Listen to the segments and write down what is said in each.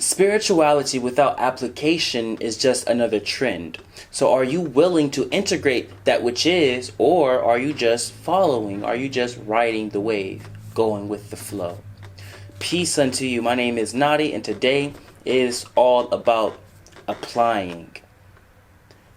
spirituality without application is just another trend. So are you willing to integrate that which is, or are you just following? Are you just riding the wave, going with the flow? Peace unto you. My name is Nadiie, and today is all about applying.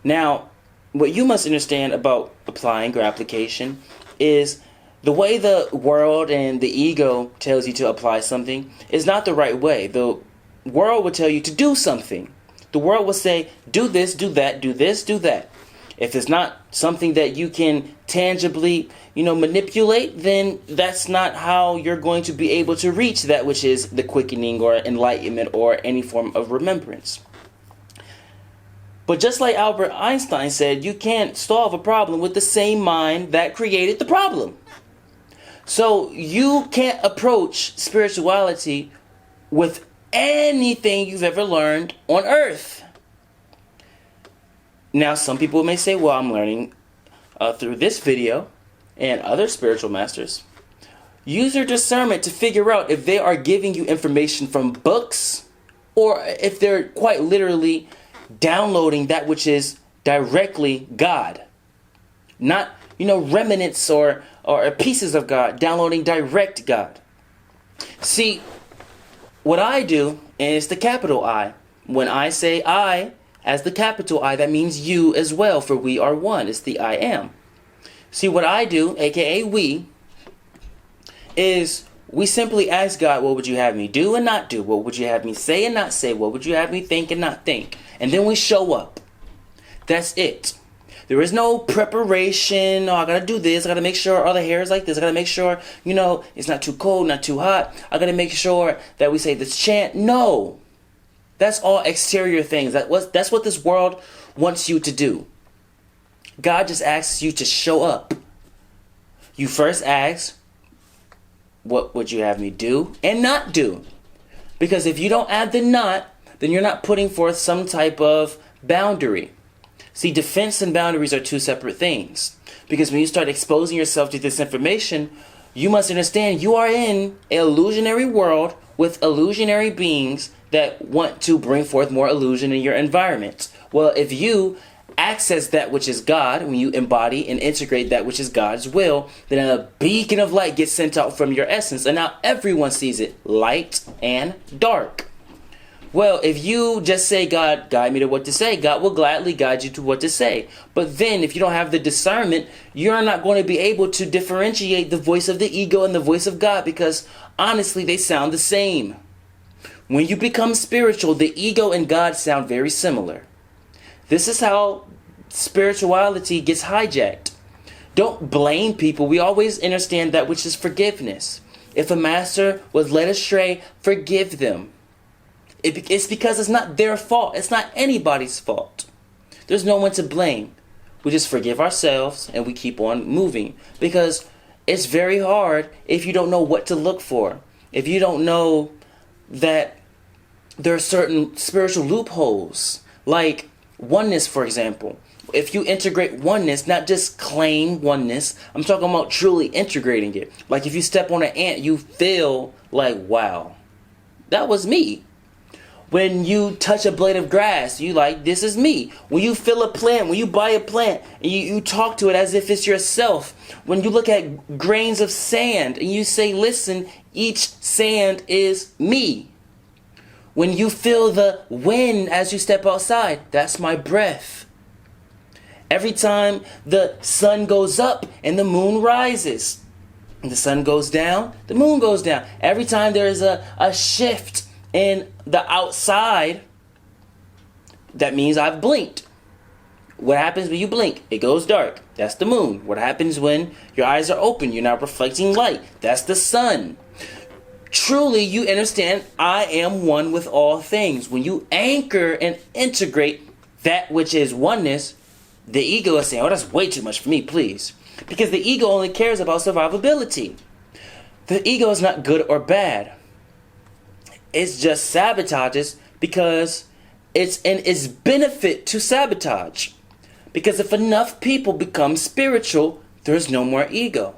Now, what you must understand about applying or application is the way the world and the ego tells you to apply something is not the right way. The world will tell you to do something. The world will say, do this, do that, do this, do that. If it's not something that you can tangibly, manipulate, then that's not how you're going to be able to reach that which is the quickening or enlightenment or any form of remembrance. But just like Albert Einstein said, you can't solve a problem with the same mind that created the problem. So you can't approach spirituality with anything you've ever learned on earth. Now, some people may say, well, I'm learning through this video and other spiritual masters. Use your discernment to figure out if they are giving you information from books or if they're quite literally downloading that which is directly God. Not, remnants or pieces of God, downloading direct God. See, what I do is the capital I. When I say I as the capital I, that means you as well, for we are one. It's the I am. See, what I do, aka we, is we simply ask God, what would you have me do and not do? What would you have me say and not say? What would you have me think and not think? And then we show up. That's it. There is no preparation. Oh, I gotta do this. I gotta make sure all the hair is like this. I gotta make sure, it's not too cold, not too hot. I gotta make sure that we say this chant. No. That's all exterior things. That's what this world wants you to do. God just asks you to show up. You first ask, what would you have me do and not do? Because if you don't add the not, then you're not putting forth some type of boundary. See, defense and boundaries are two separate things. Because when you start exposing yourself to this information, you must understand you are in an illusionary world with illusionary beings that want to bring forth more illusion in your environment. Well, if you access that which is God, when you embody and integrate that which is God's will, then a beacon of light gets sent out from your essence. And now everyone sees it, light and dark. Well, if you just say, God, guide me to what to say, God will gladly guide you to what to say. But then if you don't have the discernment, you're not going to be able to differentiate the voice of the ego and the voice of God, because honestly, they sound the same. When you become spiritual, the ego and God sound very similar. This is how spirituality gets hijacked. Don't blame people. We always understand that which is forgiveness. If a master was led astray, forgive them. It's because it's not their fault. It's not anybody's fault. There's no one to blame. We just forgive ourselves and we keep on moving. Because it's very hard if you don't know what to look for. If you don't know that there are certain spiritual loopholes. Like oneness, for example. If you integrate oneness, not just claim oneness, I'm talking about truly integrating it. Like if you step on an ant, you feel like, wow, that was me. When you touch a blade of grass, you like, this is me. When you feel a plant, when you buy a plant, and you talk to it as if it's yourself. When you look at grains of sand and you say, listen, each sand is me. When you feel the wind as you step outside, that's my breath. Every time the sun goes up and the moon rises, and the sun goes down, the moon goes down. Every time there is a shift in the outside, that means I've blinked. What happens when you blink? It goes dark. That's the moon. What happens when your eyes are open? You're not reflecting light. That's the sun. Truly, you understand, I am one with all things. When you anchor and integrate that which is oneness, the ego is saying, oh, that's way too much for me, please. Because the ego only cares about survivability. The ego is not good or bad. It's just sabotages because it's in its benefit to sabotage. Because if enough people become spiritual, there's no more ego.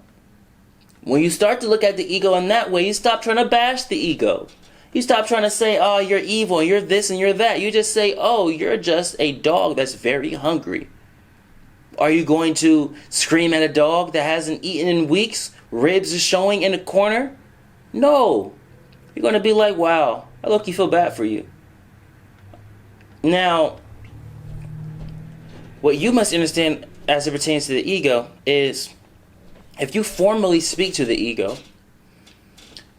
When you start to look at the ego in that way, you stop trying to bash the ego. You stop trying to say, oh, you're evil and you're this and you're that. You just say, oh, you're just a dog that's very hungry. Are you going to scream at a dog that hasn't eaten in weeks? Ribs are showing in the corner? No. You're going to be like, wow, I look, you feel bad for you. Now, what you must understand as it pertains to the ego is, if you formally speak to the ego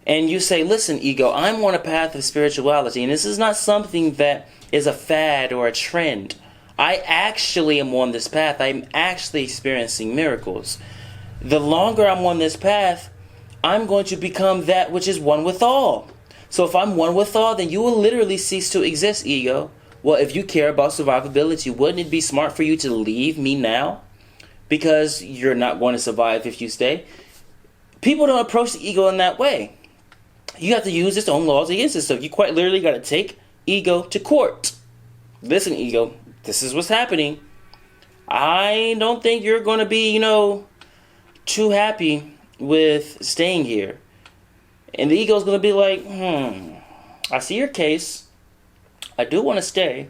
and you say, listen, ego, I'm on a path of spirituality, and this is not something that is a fad or a trend. I actually am on this path. I'm actually experiencing miracles. The longer I'm on this path, I'm going to become that which is one with all. So if I'm one with all, then you will literally cease to exist, ego. Well, if you care about survivability, wouldn't it be smart for you to leave me now? Because you're not going to survive if you stay. People don't approach the ego in that way. You have to use its own laws against it. So you quite literally got to take ego to court. Listen, ego, this is what's happening. I don't think you're going to be, too happy with staying here. And the ego's going to be like, I see your case. I do want to stay.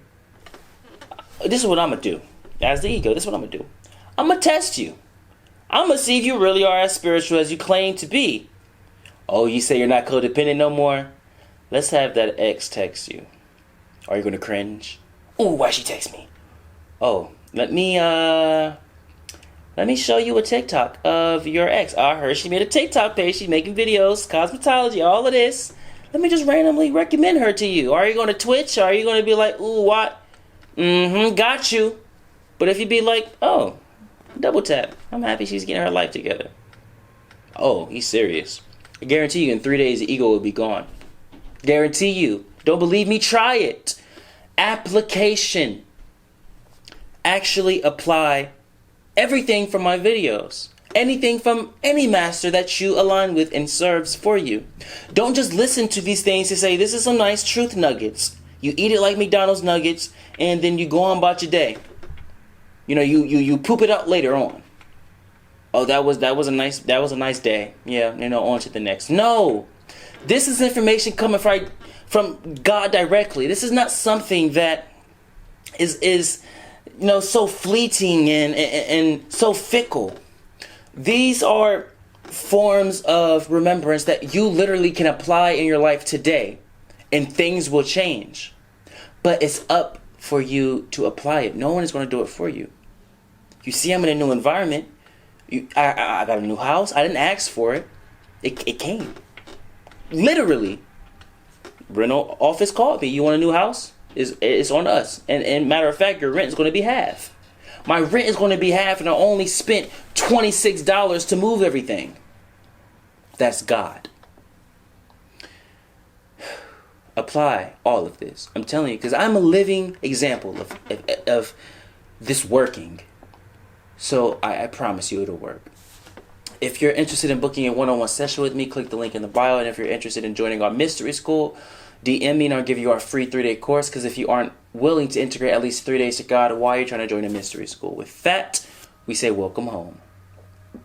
This is what I'm going to do. As the ego, this is what I'm going to do. I'm going to test you. I'm going to see if you really are as spiritual as you claim to be. Oh, you say you're not codependent no more? Let's have that ex text you. Are you going to cringe? Ooh, why'd she text me? Oh, let me show you a TikTok of your ex. I heard she made a TikTok page. She's making videos, cosmetology, all of this. Let me just randomly recommend her to you. Are you going to Twitch? Are you going to be like, ooh, what? Got you. But if you be like, oh, double tap. I'm happy she's getting her life together. Oh, he's serious. I guarantee you in 3 days the ego will be gone. Guarantee you. Don't believe me? Try it. Application. Actually apply everything from my videos. Anything from any master that you align with and serves for you. Don't just listen to these things to say, this is some nice truth nuggets. You eat it like McDonald's nuggets and then you go on about your day. You poop it up later on. Oh, that was a nice day. Yeah, on to the next. No. This is information coming from God directly. This is not something that is so fleeting and so fickle. These are forms of remembrance that you literally can apply in your life today, and things will change. But it's up for you to apply it. No one is going to do it for you. You see, I'm in a new environment. I got a new house. I didn't ask for it. It came. Literally. Rental office called me. You want a new house? It's on us. And matter of fact, your rent is going to be half. My rent is going to be half, and I only spent $26 to move everything. That's God. Apply all of this. I'm telling you, because I'm a living example of this working. So I promise you it'll work. If you're interested in booking a one-on-one session with me, click the link in the bio. And if you're interested in joining our mystery school, DM me and I'll give you our free 3-day course. Because if you aren't willing to integrate at least 3 days to God, why are you trying to join a mystery school? With that, we say welcome home.